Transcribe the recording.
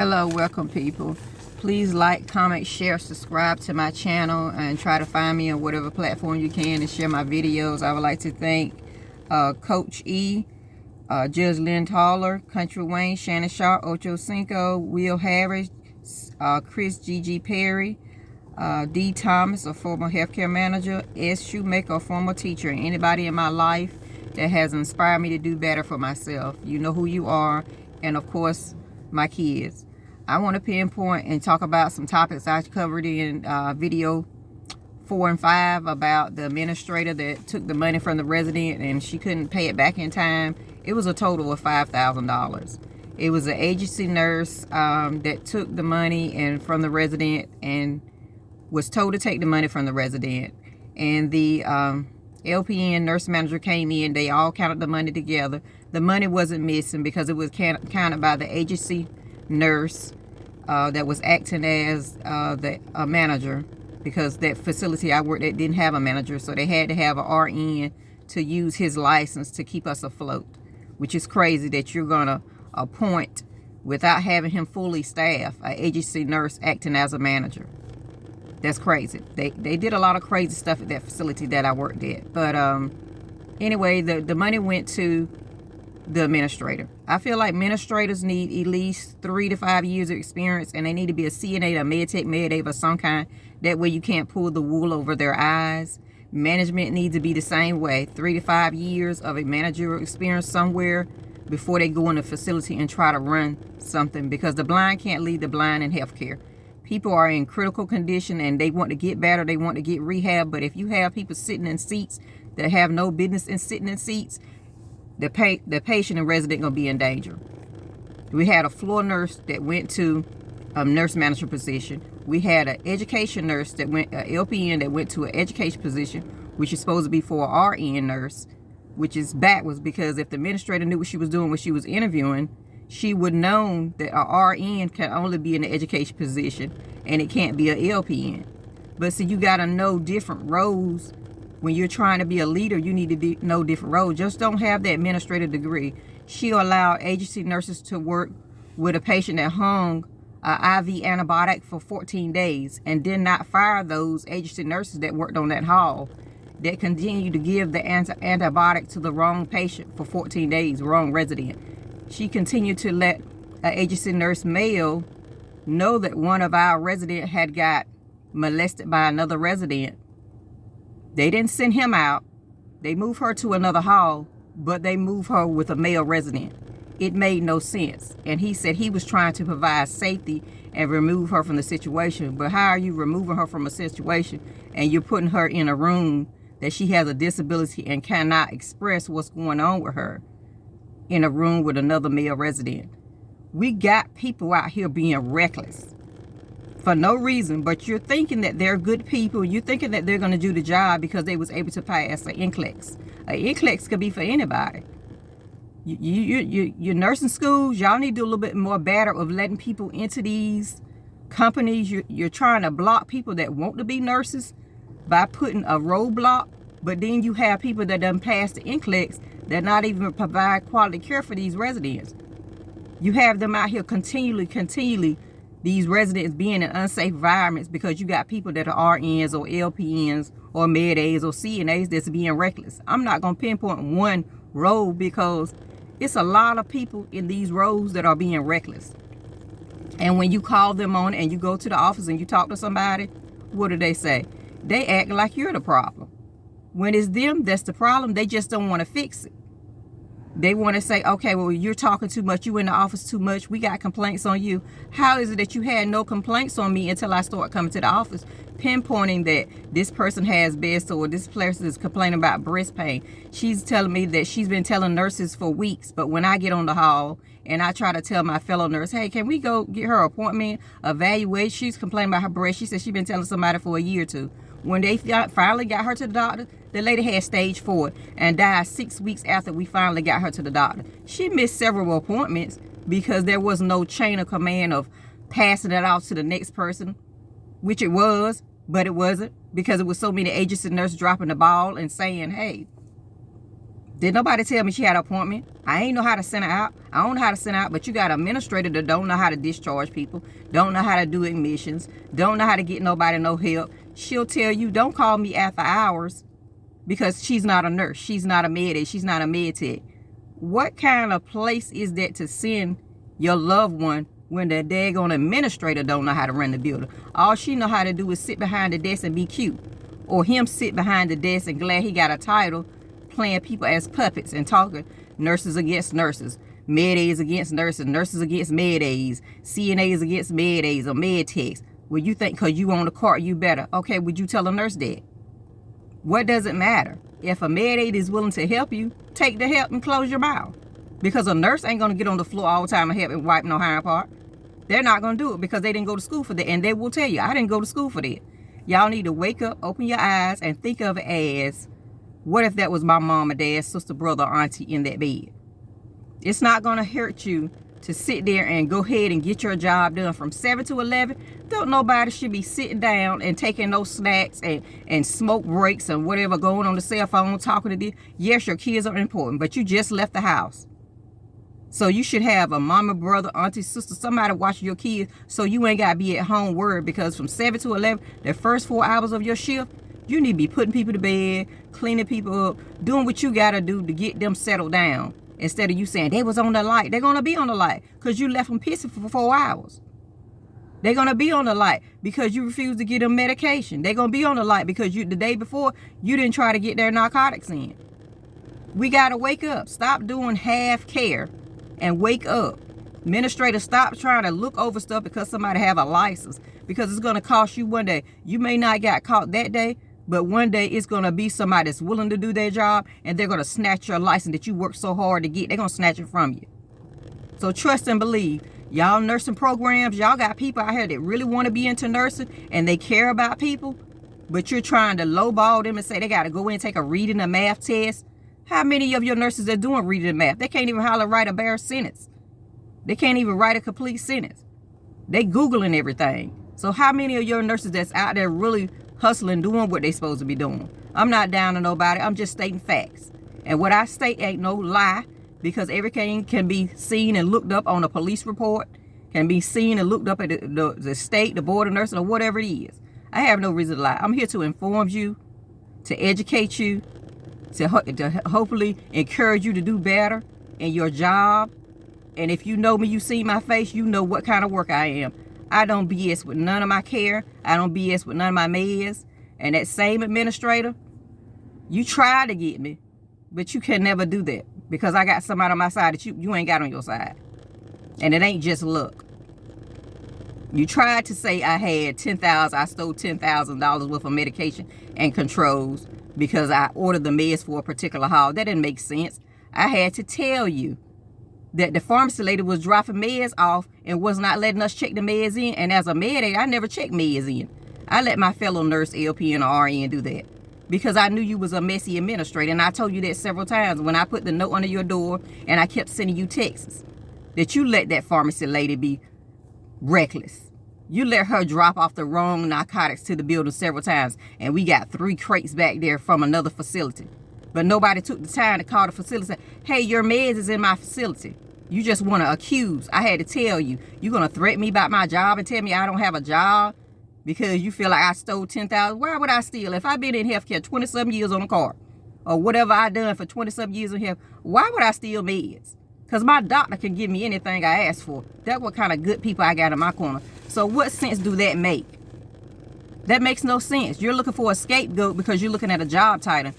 Hello, welcome people. Please like, comment, share, subscribe to my channel, and try to find me on whatever platform you can and share my videos. I would like to thank Coach E, Judge Lynn Taller, Country Wayne, Shannon Sharp, Ocho Cinco, Will Harris, Chris G.G. Perry, D. Thomas, a former healthcare manager, S. Shoemaker, a former teacher, and anybody in my life that has inspired me to do better for myself. You know who you are, and of course, my kids. I want to pinpoint and talk about some topics I covered in video 4 and 5 about the administrator that took the money from the resident and she couldn't pay it back in time. It was a total of $5,000. It was an agency nurse that took the money and from the resident and was told to take the money from the resident. And the LPN nurse manager came in. They all counted the money together. The money wasn't missing because it was counted by the agency nurse that was acting as the manager, because that facility I worked at didn't have a manager, so they had to have a RN to use his license to keep us afloat, which is crazy that you're gonna appoint without having him fully staffed an agency nurse acting as a manager. That's crazy. They did a lot of crazy stuff at that facility that I worked at. But anyway, the money went to the administrator. I feel like administrators need at least 3 to 5 years of experience, and they need to be a CNA, a MedTech, MedAid of some kind. That way you can't pull the wool over their eyes. Management needs to be the same way. 3 to 5 years of a managerial experience somewhere before they go in a facility and try to run something, because the blind can't lead the blind in healthcare. People are in critical condition and they want to get better. They want to get rehab. But if you have people sitting in seats that have no business in sitting in seats, the patient and resident going to be in danger. We had a floor nurse that went to a nurse manager position. We had an education nurse that went, LPN that went to an education position, which is supposed to be for an RN nurse, which is backwards, because if the administrator knew what she was doing when she was interviewing, she would have known that a RN can only be in the education position and it can't be an LPN. But see, you got to know different roles. When you're trying to be a leader, you need to know different roles. Just don't have the administrative degree. She allowed agency nurses to work with a patient that hung an IV antibiotic for 14 days and did not fire those agency nurses that worked on that hall, that continued to give the antibiotic to the wrong patient for 14 days, wrong resident. She continued to let an agency nurse male know that one of our residents had got molested by another resident. They didn't send him out. They moved her to another hall, but they moved her with a male resident. It made no sense. And he said he was trying to provide safety and remove her from the situation. But how are you removing her from a situation and you're putting her in a room that she has a disability and cannot express what's going on with her in a room with another male resident? We got people out here being reckless for no reason, but you're thinking that they're good people. You're thinking that they're going to do the job because they was able to pass an NCLEX. An NCLEX could be for anybody. Your nursing schools, y'all need to do a little bit more better of letting people into these companies. You're trying to block people that want to be nurses by putting a roadblock, but then you have people that done pass the NCLEX that not even provide quality care for these residents. You have them out here continually, these residents being in unsafe environments because you got people that are RNs or LPNs or Med-Aids or CNAs that's being reckless. I'm not going to pinpoint one role because it's a lot of people in these roles that are being reckless. And when you call them on and you go to the office and you talk to somebody, what do they say? They act like you're the problem. When it's them that's the problem, they just don't want to fix it. They want to say, okay, well, you're talking too much. You in the office too much. We got complaints on you. How is it that you had no complaints on me until I start coming to the office, pinpointing that this person has breast or this person is complaining about breast pain? She's telling me that she's been telling nurses for weeks. But when I get on the hall and I try to tell my fellow nurse, hey, can we go get her appointment, evaluate? She's complaining about her breast. She said she's been telling somebody for a year or two. When they finally got her to the doctor, the lady had stage 4 and died 6 weeks after we finally got her to the doctor. She missed several appointments because there was no chain of command of passing it off to the next person, which it was, but it wasn't, because it was so many agency nurses dropping the ball and saying, hey, Did nobody tell me she had an appointment? I ain't know how to send her out. I don't know how to send her out, but you got an administrator that don't know how to discharge people, don't know how to do admissions, don't know how to get nobody no help. She'll tell you, don't call me after hours because she's not a nurse. She's not a med aid. She's not a med tech. What kind of place is that to send your loved one when the daggone administrator don't know how to run the building? All she know how to do is sit behind the desk and be cute. Or him sit behind the desk and glad he got a title, playing people as puppets and talking nurses against nurses, med aids against nurses, nurses against med aids, CNAs against med aids or med techs. Well, you think because you on the cart you better. Okay, would you tell a nurse that? What does it matter? If a med aid is willing to help you, take the help and close your mouth. Because a nurse ain't going to get on the floor all the time and help and wipe no hind part. They're not going to do it because they didn't go to school for that. And they will tell you, I didn't go to school for that. Y'all need to wake up, open your eyes, and think of it as, what if that was my mom or dad, sister, brother, auntie in that bed? It's not going to hurt you to sit there and go ahead and get your job done from 7 to 11. Don't nobody should be sitting down and taking those snacks and smoke breaks and whatever, going on the cell phone, talking to them. Yes, your kids are important, but you just left the house. So you should have a mama, brother, auntie, sister, somebody watching your kids so you ain't got to be at home worried, because from 7 to 11, the first 4 hours of your shift, you need to be putting people to bed, cleaning people up, doing what you got to do to get them settled down. Instead of you saying, they was on the light. They're going to be on the light because you left them pissing for 4 hours. They're going to be on the light because you refused to get them medication. They're going to be on the light because the day before, you didn't try to get their narcotics in. We got to wake up. Stop doing half care and wake up. Administrator, stop trying to look over stuff because somebody have a license, because it's going to cost you one day. You may not get caught that day, but one day it's going to be somebody that's willing to do their job, and they're going to snatch your license that you worked so hard to get. They're going to snatch it from you. So trust and believe. Y'all nursing programs, y'all got people out here that really want to be into nursing and they care about people, but you're trying to lowball them and say they got to go in and take a reading and math test. How many of your nurses are doing reading and math? They can't even hardly write a bare sentence. They can't even write a complete sentence. They Googling everything. So how many of your nurses that's out there really hustling, doing what they supposed to be doing? I'm not down to nobody. I'm just stating facts. And what I state ain't no lie, because everything can be seen and looked up on a police report, can be seen and looked up at the state, the board of nursing, or whatever it is. I have no reason to lie. I'm here to inform you, to educate you, to hopefully encourage you to do better in your job. And if you know me, you see my face, you know what kind of work I am. I don't BS with none of my care. I don't BS with none of my meds. And that same administrator, you try to get me, but you can never do that, because I got somebody on my side that you ain't got on your side. And it ain't just luck. You tried to say I stole $10,000 worth of medication and controls because I ordered the meds for a particular haul. That didn't make sense. I had to tell you that the pharmacy lady was dropping meds off and was not letting us check the meds in. And as a med aide, I never checked meds in. I let my fellow nurse, LPN, or RN do that, because I knew you was a messy administrator. And I told you that several times when I put the note under your door and I kept sending you texts, that you let that pharmacy lady be reckless. You let her drop off the wrong narcotics to the building several times, and we got 3 crates back there from another facility. But nobody took the time to call the facility and say, hey, your meds is in my facility. You just want to accuse. I had to tell you. You're going to threaten me about my job and tell me I don't have a job because you feel like I stole $10,000. Why would I steal? If I've been in healthcare 20-some years on the card, or whatever I done for 20-some years in health, why would I steal meds? Because my doctor can give me anything I ask for. That's what kind of good people I got in my corner. So what sense do that make? That makes no sense. You're looking for a scapegoat because you're looking at a job title.